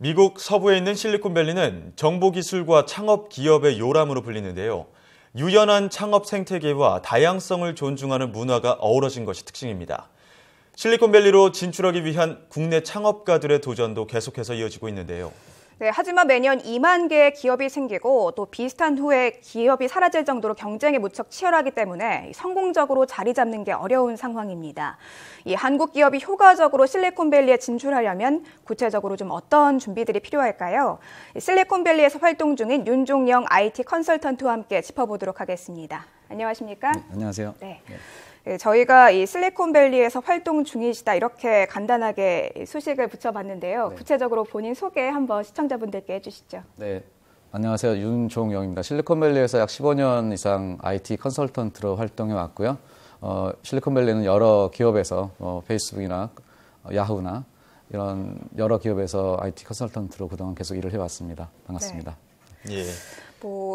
미국 서부에 있는 실리콘밸리는 정보기술과 창업 기업의 요람으로 불리는데요. 유연한 창업 생태계와 다양성을 존중하는 문화가 어우러진 것이 특징입니다. 실리콘밸리로 진출하기 위한 국내 창업가들의 도전도 계속해서 이어지고 있는데요. 네, 하지만 매년 2만 개의 기업이 생기고 또 비슷한 후에 기업이 사라질 정도로 경쟁이 무척 치열하기 때문에 성공적으로 자리 잡는 게 어려운 상황입니다. 이 한국 기업이 효과적으로 실리콘밸리에 진출하려면 구체적으로 좀 어떤 준비들이 필요할까요? 실리콘밸리에서 활동 중인 윤종영 IT 컨설턴트와 함께 짚어보도록 하겠습니다. 안녕하십니까? 네, 안녕하세요. 네. 네, 저희가 이 실리콘밸리에서 활동 중이시다 이렇게 간단하게 소식을 붙여봤는데요. 네. 구체적으로 본인 소개 한번 시청자분들께 해주시죠. 네, 안녕하세요. 윤종영입니다. 실리콘밸리에서 약 15년 이상 IT 컨설턴트로 활동해 왔고요. 실리콘밸리는 여러 기업에서 페이스북이나 야후나 이런 여러 기업에서 IT 컨설턴트로 그동안 계속 일을 해왔습니다. 반갑습니다. 네. 예.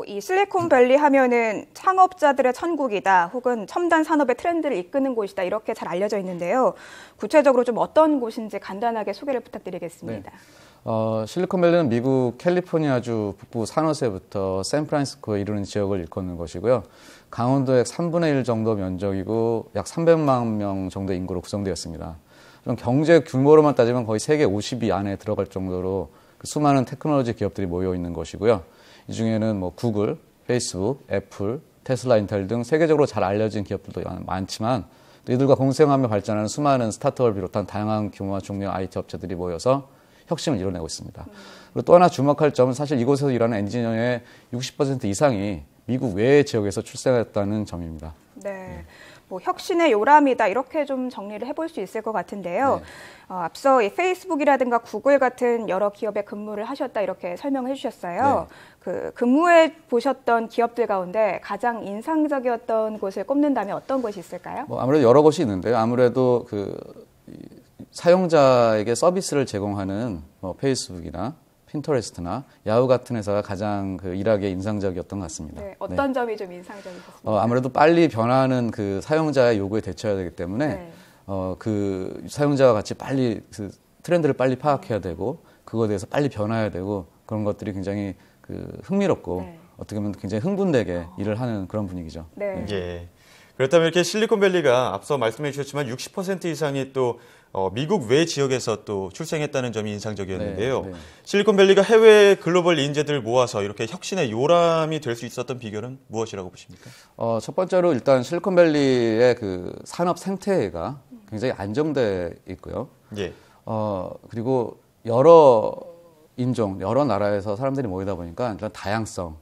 이 실리콘밸리 하면은 창업자들의 천국이다, 혹은 첨단 산업의 트렌드를 이끄는 곳이다 이렇게 잘 알려져 있는데요. 구체적으로 좀 어떤 곳인지 간단하게 소개를 부탁드리겠습니다. 네. 실리콘밸리는 미국 캘리포니아주 북부 산호세부터 샌프란시스코에 이르는 지역을 일컫는 것이고요. 강원도의 3분의 1 정도 면적이고 약 300만 명 정도 인구로 구성되었습니다. 그럼 경제 규모로만 따지면 거의 세계 50위 안에 들어갈 정도로 수많은 테크놀로지 기업들이 모여 있는 것이고요. 이 중에는 뭐 구글, 페이스북, 애플, 테슬라, 인텔 등 세계적으로 잘 알려진 기업들도 많지만 또 이들과 공생하며 발전하는 수많은 스타트업을 비롯한 다양한 규모와 종류의 IT 업체들이 모여서 혁신을 이뤄내고 있습니다. 그리고 또 하나 주목할 점은 사실 이곳에서 일하는 엔지니어의 60% 이상이 미국 외의 지역에서 출생했다는 점입니다. 네. 혁신의 요람이다 이렇게 좀 정리를 해볼 수 있을 것 같은데요. 네. 앞서 이 페이스북이라든가 구글 같은 여러 기업에 근무를 하셨다 이렇게 설명을 해주셨어요. 네. 근무해 보셨던 기업들 가운데 가장 인상적이었던 곳을 꼽는다면 어떤 곳이 있을까요? 아무래도 여러 곳이 있는데요. 아무래도 사용자에게 서비스를 제공하는 페이스북이나 핀터레스트나 야후 같은 회사가 가장 일하기에 인상적이었던 것 같습니다. 네, 어떤 점이 좀 인상적이셨습니까? 아무래도 빨리 변하는 사용자의 요구에 대처해야 되기 때문에 네. 사용자와 같이 빨리 트렌드를 빨리 파악해야 되고 그거에 대해서 빨리 변화해야 되고 그런 것들이 굉장히 흥미롭고 네. 어떻게 보면 굉장히 흥분되게 일을 하는 그런 분위기죠. 네. 네. 예. 그렇다면 이렇게 실리콘밸리가 앞서 말씀해 주셨지만 60% 이상이 또 미국 외 지역에서 또 출생했다는 점이 인상적이었는데요. 네, 네. 실리콘밸리가 해외 글로벌 인재들을 모아서 이렇게 혁신의 요람이 될 수 있었던 비결은 무엇이라고 보십니까? 첫 번째로 일단 실리콘밸리의 산업 생태계가 굉장히 안정돼 있고요. 예. 그리고 여러 인종, 여러 나라에서 사람들이 모이다 보니까 일단 다양성,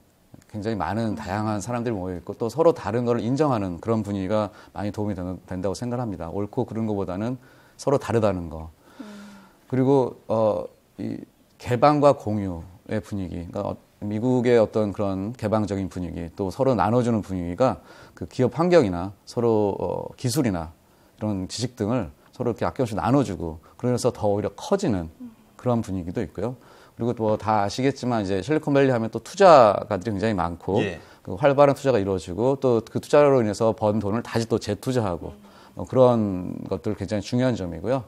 굉장히 많은 다양한 사람들이 모여있고 또 서로 다른 걸 인정하는 그런 분위기가 많이 도움이 된다고 생각합니다. 옳고 그른 것보다는 서로 다르다는 거. 그리고 이 개방과 공유의 분위기, 그러니까 미국의 어떤 그런 개방적인 분위기, 또 서로 나눠주는 분위기가 기업 환경이나 서로 기술이나 이런 지식 등을 서로 이렇게 아낌없이 나눠주고 그래서 더 오히려 커지는 그런 분위기도 있고요. 그리고 또 다 아시겠지만 이제 실리콘밸리 하면 또 투자가들이 굉장히 많고 예. 활발한 투자가 이루어지고 또 그 투자로 인해서 번 돈을 다시 또 재투자하고 그런 것들 굉장히 중요한 점이고요.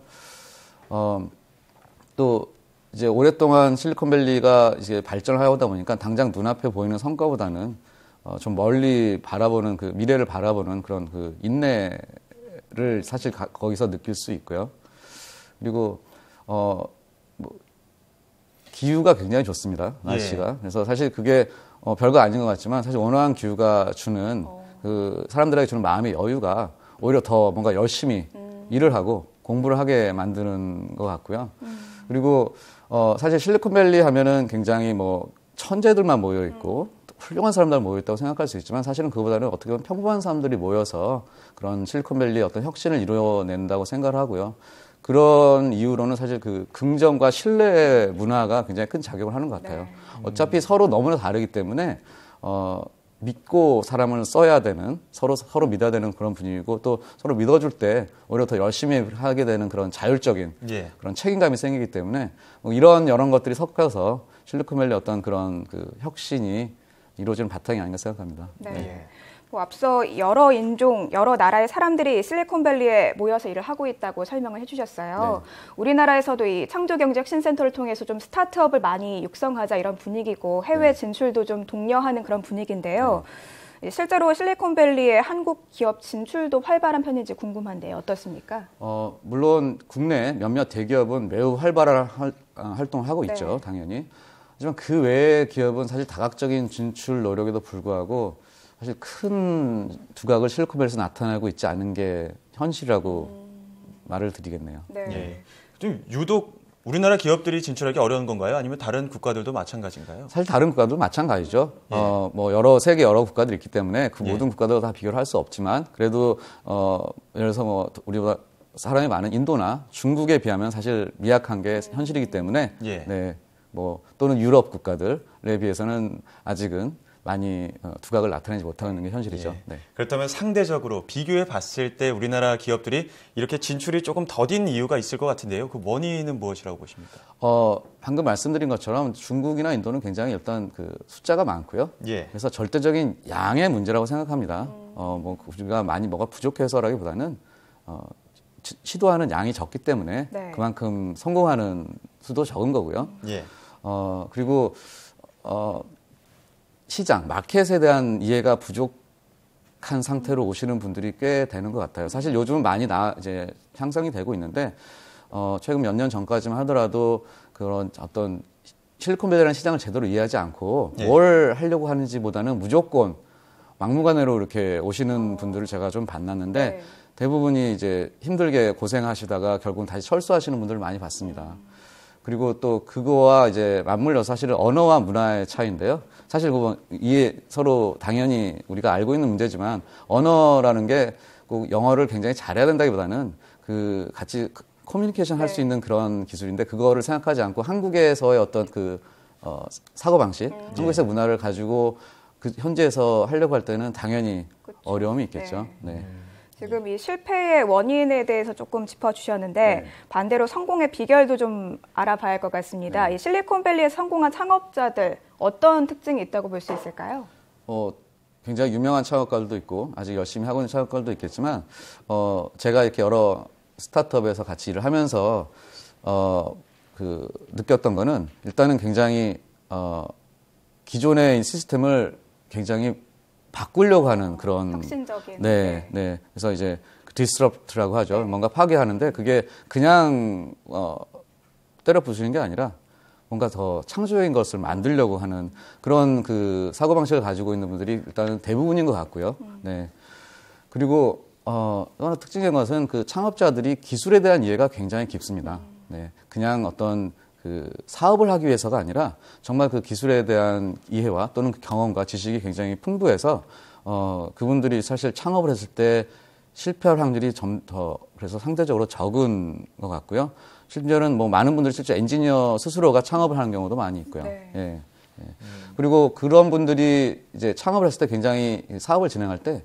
또 이제 오랫동안 실리콘밸리가 이제 발전을 하다 보니까 당장 눈앞에 보이는 성과보다는 좀 멀리 바라보는 미래를 바라보는 그런 인내를 사실 거기서 느낄 수 있고요. 그리고 기후가 굉장히 좋습니다. 날씨가. 예. 그래서 사실 그게 별거 아닌 것 같지만 사실 온화한 기후가 주는 사람들에게 주는 마음의 여유가 오히려 더 뭔가 열심히 일을 하고 공부를 하게 만드는 것 같고요. 그리고 사실 실리콘밸리 하면은 굉장히 천재들만 모여 있고 훌륭한 사람들 모여 있다고 생각할 수 있지만 사실은 그보다는 어떻게 보면 평범한 사람들이 모여서 그런 실리콘밸리의 어떤 혁신을 이루어낸다고 생각을 하고요. 그런 이유로는 사실 긍정과 신뢰 문화가 굉장히 큰 작용을 하는 것 같아요. 네. 어차피 서로 너무나 다르기 때문에 믿고 사람을 써야 되는 서로 믿어야 되는 그런 분위기고 또 서로 믿어줄 때 오히려 더 열심히 하게 되는 그런 자율적인 예. 그런 책임감이 생기기 때문에 이런 것들이 섞여서 실리콘밸리 어떤 그런 혁신이 이루어지는 바탕이 아닌가 생각합니다. 네. 네. 뭐 앞서 여러 인종, 여러 나라의 사람들이 실리콘밸리에 모여서 일을 하고 있다고 설명을 해주셨어요. 네. 우리나라에서도 이 창조경제혁신센터를 통해서 좀 스타트업을 많이 육성하자 이런 분위기고 해외 진출도 좀 독려하는 그런 분위기인데요. 실제로 실리콘밸리의 한국 기업 진출도 활발한 편인지 궁금한데요. 어떻습니까? 물론 국내 몇몇 대기업은 매우 활발한 활동을 하고 있죠. 네. 당연히. 하지만 그 외의 기업은 사실 다각적인 진출 노력에도 불구하고 사실 큰 두각을 실리콘밸리에서 나타내고 있지 않은 게 현실이라고 말을 드리겠네요. 네. 예. 좀 유독 우리나라 기업들이 진출하기 어려운 건가요? 아니면 다른 국가들도 마찬가지인가요? 사실 다른 국가도 마찬가지죠. 예. 뭐 세계 여러 국가들이 있기 때문에 그 예. 모든 국가들과 다 비교를 할 수 없지만 그래도 예를 들어서 뭐 우리보다 사람이 많은 인도나 중국에 비하면 사실 미약한 게 현실이기 때문에 예. 네, 뭐 또는 유럽 국가들에 비해서는 아직은 많이 두각을 나타내지 못하고 있는 게 현실이죠. 예. 네. 그렇다면 상대적으로 비교해 봤을 때 우리나라 기업들이 이렇게 진출이 조금 더딘 이유가 있을 것 같은데요. 그 원인은 무엇이라고 보십니까? 방금 말씀드린 것처럼 중국이나 인도는 굉장히 일단 그 숫자가 많고요. 예. 그래서 절대적인 양의 문제라고 생각합니다. 뭐 우리가 많이 뭐가 부족해서라기보다는 시도하는 양이 적기 때문에 네. 그만큼 성공하는 수도 적은 거고요. 예. 그리고 시장, 마켓에 대한 이해가 부족한 상태로 오시는 분들이 꽤 되는 것 같아요. 사실 요즘은 많이 이제 향상이 되고 있는데, 최근 몇 년 전까지만 하더라도 그런 어떤 실리콘밸리라는 시장을 제대로 이해하지 않고 예. 뭘 하려고 하는지보다는 무조건 막무가내로 이렇게 오시는 분들을 제가 좀 만났는데, 네. 대부분이 이제 힘들게 고생하시다가 결국은 다시 철수하시는 분들을 많이 봤습니다. 그리고 또 그거와 이제 맞물려 사실은 언어와 문화의 차이인데요. 사실 그거 서로 당연히 우리가 알고 있는 문제지만 언어라는 게 꼭 영어를 굉장히 잘해야 된다기보다는 그 같이 커뮤니케이션 할 수 네. 있는 그런 기술인데 그거를 생각하지 않고 한국에서의 어떤 그 사고방식, 한국에서의 문화를 가지고 그 현지에서 하려고 할 때는 당연히 그쵸. 어려움이 있겠죠. 네. 네. 지금 이 실패의 원인에 대해서 조금 짚어주셨는데 네. 반대로 성공의 비결도 좀 알아봐야 할 것 같습니다. 네. 이 실리콘밸리에 성공한 창업자들 어떤 특징이 있다고 볼 수 있을까요? 굉장히 유명한 창업가들도 있고 아직 열심히 하고 있는 창업가들도 있겠지만 제가 이렇게 여러 스타트업에서 같이 일을 하면서 느꼈던 거는 일단은 굉장히 기존의 시스템을 굉장히 바꾸려고 하는 그런 혁신적인. 네. 그래서 이제 디스럽트라고 하죠. 뭔가 파괴하는데 그게 그냥 때려 부수는 게 아니라 뭔가 더 창조적인 것을 만들려고 하는 그런 그 사고방식을 가지고 있는 분들이 일단은 대부분인 것 같고요. 네. 그리고 또 하나 특징적인 것은 그 창업자들이 기술에 대한 이해가 굉장히 깊습니다. 네. 그냥 어떤 그 사업을 하기 위해서가 아니라 정말 그 기술에 대한 이해와 또는 그 경험과 지식이 굉장히 풍부해서 그분들이 사실 창업을 했을 때 실패할 확률이 좀 더 그래서 상대적으로 적은 것 같고요. 심지어는 뭐 많은 분들이 실제 엔지니어 스스로가 창업을 하는 경우도 많이 있고요. 네. 예. 그리고 그런 분들이 이제 창업을 했을 때 굉장히 사업을 진행할 때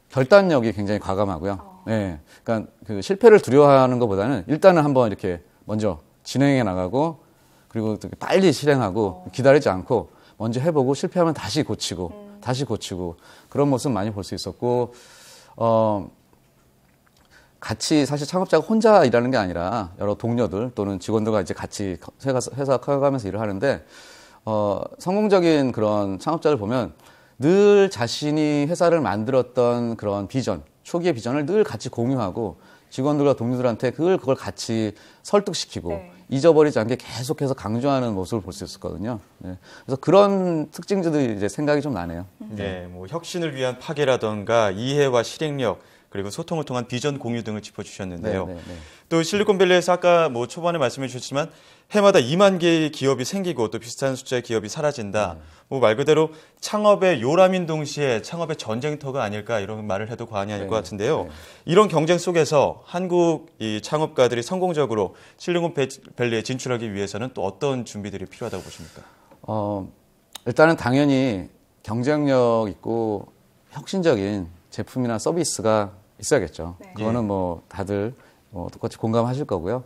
결단력이 굉장히 과감하고요. 예. 그러니까 그 실패를 두려워하는 것보다는 일단은 한번 이렇게 먼저 진행해 나가고 그리고 빨리 실행하고 기다리지 않고 먼저 해보고 실패하면 다시 고치고 그런 모습 많이 볼 수 있었고 같이 사실 창업자가 혼자 일하는 게 아니라 여러 동료들 또는 직원들과 이제 같이 회사 커가면서 일을 하는데 성공적인 그런 창업자를 보면 늘 자신이 회사를 만들었던 그런 비전, 초기의 비전을 늘 같이 공유하고 직원들과 동료들한테 그걸 같이 설득시키고 네. 잊어버리지 않게 계속해서 강조하는 모습을 볼 수 있었거든요. 네. 그래서 그런 특징들이 이제 생각이 좀 나네요. 네, 뭐 혁신을 위한 파괴라던가 이해와 실행력 그리고 소통을 통한 비전 공유 등을 짚어주셨는데요. 네. 또 실리콘밸리에서 아까 뭐 초반에 말씀해 주셨지만 해마다 2만 개의 기업이 생기고 또 비슷한 숫자의 기업이 사라진다. 뭐 말 그대로 창업의 요람인 동시에 창업의 전쟁터가 아닐까 이런 말을 해도 과언이 아닐 것 같은데요. 이런 경쟁 속에서 한국 이 창업가들이 성공적으로 실리콘밸리에 진출하기 위해서는 또 어떤 준비들이 필요하다고 보십니까? 일단은 당연히 경쟁력 있고 혁신적인 제품이나 서비스가 있어야겠죠. 네. 그거는 뭐 다들 똑같이 공감하실 거고요.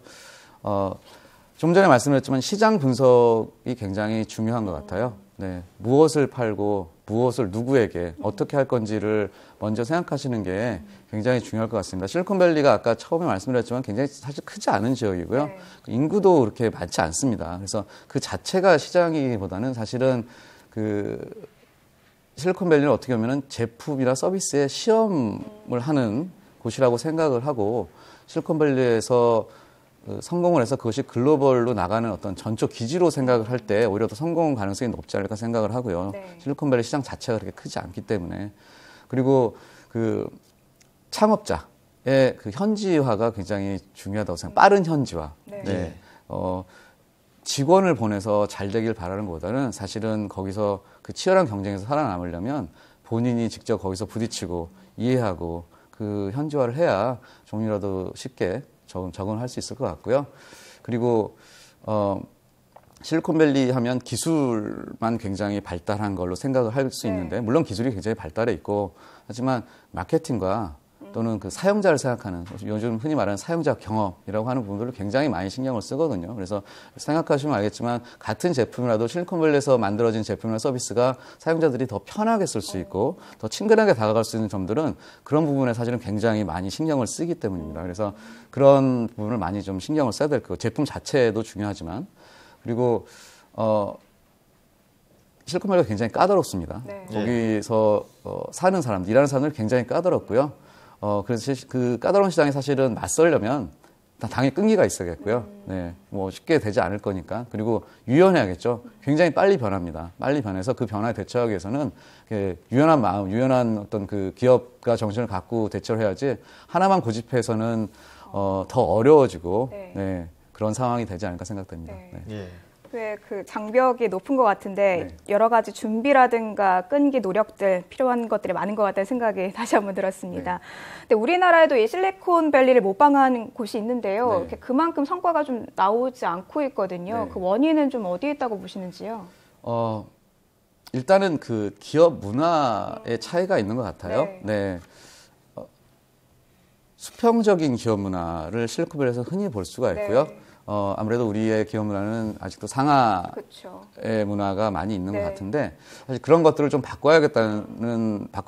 좀 전에 말씀드렸지만 시장 분석이 굉장히 중요한 것 같아요. 네, 무엇을 팔고 무엇을 누구에게 어떻게 할 건지를 먼저 생각하시는 게 굉장히 중요할 것 같습니다. 실리콘밸리가 아까 처음에 말씀드렸지만 굉장히 사실 크지 않은 지역이고요. 네. 인구도 그렇게 많지 않습니다. 그래서 그 자체가 시장이기보다는 사실은 그 실리콘밸리는 어떻게 보면은 제품이나 서비스의 시험을 하는 곳이라고 생각을 하고 실리콘밸리에서 성공을 해서 그것이 글로벌로 나가는 어떤 전초 기지로 생각을 할 때 오히려 더 성공 가능성이 높지 않을까 생각을 하고요. 네. 실리콘밸리 시장 자체가 그렇게 크지 않기 때문에 그리고 그 창업자의 그 현지화가 굉장히 중요하다고 생각합니다. 빠른 현지화. 네. 네. 직원을 보내서 잘 되길 바라는 것보다는 사실은 거기서 그 치열한 경쟁에서 살아남으려면 본인이 직접 거기서 부딪히고 이해하고 그 현지화를 해야 조금이라도 쉽게 적응할 수 있을 것 같고요. 그리고 실리콘밸리 하면 기술만 굉장히 발달한 걸로 생각을 할 수 있는데 물론 기술이 굉장히 발달해 있고 하지만 마케팅과 또는 그 사용자를 생각하는 요즘 흔히 말하는 사용자 경험이라고 하는 부분들을 굉장히 많이 신경을 쓰거든요. 그래서 생각하시면 알겠지만 같은 제품이라도 실리콘밸리에서 만들어진 제품이나 서비스가 사용자들이 더 편하게 쓸 수 있고 더 친근하게 다가갈 수 있는 점들은 그런 부분에 사실은 굉장히 많이 신경을 쓰기 때문입니다. 그래서 그런 부분을 많이 좀 신경을 써야 될 거고 제품 자체도 중요하지만 그리고 실리콘밸리가 굉장히 까다롭습니다. 네. 거기서 사는 사람들, 일하는 사람들 굉장히 까다롭고요. 그래서 그 까다로운 시장에 사실은 맞서려면 당연히 끈기가 있어야겠고요. 네, 뭐 쉽게 되지 않을 거니까. 그리고 유연해야겠죠. 굉장히 빨리 변합니다. 빨리 변해서 그 변화에 대처하기 위해서는 유연한 마음, 유연한 어떤 그 기업가 정신을 갖고 대처를 해야지 하나만 고집해서는 더 어려워지고 네. 네, 그런 상황이 되지 않을까 생각됩니다. 네. 네. 예. 꽤 그 장벽이 높은 것 같은데 네. 여러 가지 준비라든가 끈기 노력들 필요한 것들이 많은 것 같다는 생각이 다시 한번 들었습니다. 근데 우리나라에도 이 실리콘밸리를 모방한 곳이 있는데요. 네. 이렇게 그만큼 성과가 좀 나오지 않고 있거든요. 네. 그 원인은 좀 어디에 있다고 보시는지요? 일단은 그 기업 문화의 차이가 있는 것 같아요. 네. 네. 수평적인 기업 문화를 실리콘밸리에서 흔히 볼 수가 있고요. 네. 아무래도 우리의 기업 문화는 아직도 상하의 그렇죠. 문화가 많이 있는 네. 것 같은데 사실 그런 것들을 좀 바꾸면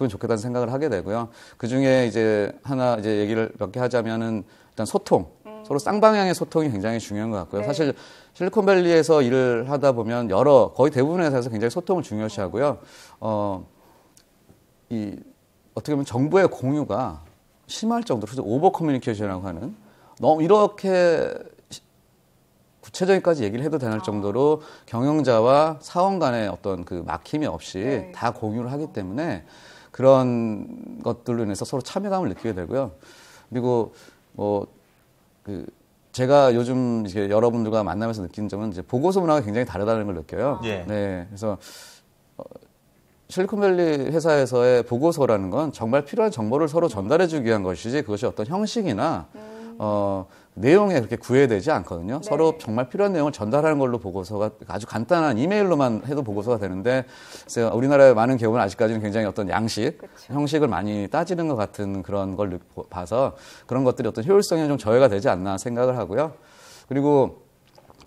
좋겠다는 생각을 하게 되고요. 그 중에 이제 하나 이제 얘기를 몇 개 하자면은 일단 소통. 서로 쌍방향의 소통이 굉장히 중요한 것 같고요. 네. 사실 실리콘밸리에서 일을 하다 보면 거의 대부분의 회사에서 굉장히 소통을 중요시하고요. 어떻게 보면 정보의 공유가 심할 정도로 오버 커뮤니케이션이라고 하는 너무 이렇게 구체적인까지 얘기를 해도 되는 정도로 경영자와 사원 간의 어떤 그 막힘이 없이 네. 다 공유를 하기 때문에 그런 것들로 인해서 서로 참여감을 느끼게 되고요. 그리고 제가 요즘 이제 여러분들과 만나면서 느낀 점은 이제 보고서 문화가 굉장히 다르다는 걸 느껴요. 예. 네, 그래서 실리콘밸리 회사에서의 보고서라는 건 정말 필요한 정보를 서로 전달해주기 위한 것이지 그것이 어떤 형식이나 내용에 그렇게 구애되지 않거든요. 네. 서로 정말 필요한 내용을 전달하는 걸로 보고서가 아주 간단한 이메일로만 해도 보고서가 되는데 그래서 우리나라의 많은 기업은 아직까지는 굉장히 어떤 양식, 그쵸. 형식을 많이 따지는 것 같은 그런 걸 봐서 그런 것들이 어떤 효율성에 좀 저해가 되지 않나 생각을 하고요. 그리고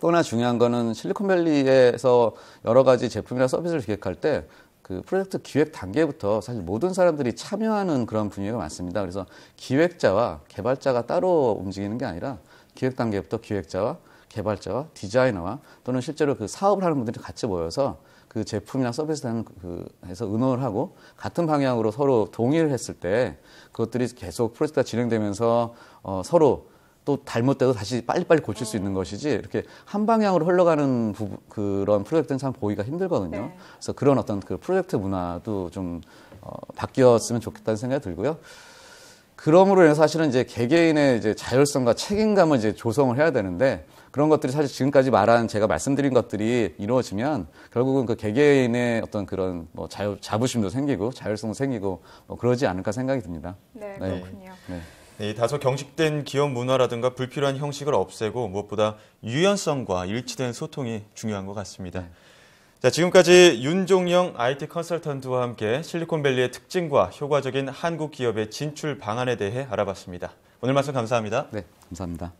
또 하나 중요한 거는 실리콘밸리에서 여러 가지 제품이나 서비스를 기획할 때 그 프로젝트 기획 단계부터 사실 모든 사람들이 참여하는 그런 분위기가 많습니다. 그래서 기획자와 개발자가 따로 움직이는 게 아니라 기획 단계부터 기획자와 개발자와 디자이너와 또는 실제로 그 사업을 하는 분들이 같이 모여서 그 제품이나 서비스에 해서 의논을 하고 같은 방향으로 서로 동의를 했을 때 그것들이 계속 프로젝트가 진행되면서 서로 또 잘못돼도 다시 빨리빨리 고칠 수 있는 것이지 이렇게 한 방향으로 흘러가는 그런 프로젝트는 참 보기가 힘들거든요. 네. 그래서 그런 어떤 그 프로젝트 문화도 좀 바뀌었으면 좋겠다는 생각이 들고요. 그러므로 인해서 사실은 이제 개개인의 이제 자율성과 책임감을 이제 조성을 해야 되는데 그런 것들이 사실 지금까지 제가 말씀드린 것들이 이루어지면 결국은 그 개개인의 어떤 그런 뭐 자부심도 생기고 자율성도 생기고 그러지 않을까 생각이 듭니다. 네, 네. 그렇군요. 네. 이 다소 경직된 기업 문화라든가 불필요한 형식을 없애고 무엇보다 유연성과 일치된 소통이 중요한 것 같습니다. 자, 지금까지 윤종영 IT 컨설턴트와 함께 실리콘밸리의 특징과 효과적인 한국 기업의 진출 방안에 대해 알아봤습니다. 오늘 말씀 감사합니다. 네, 감사합니다.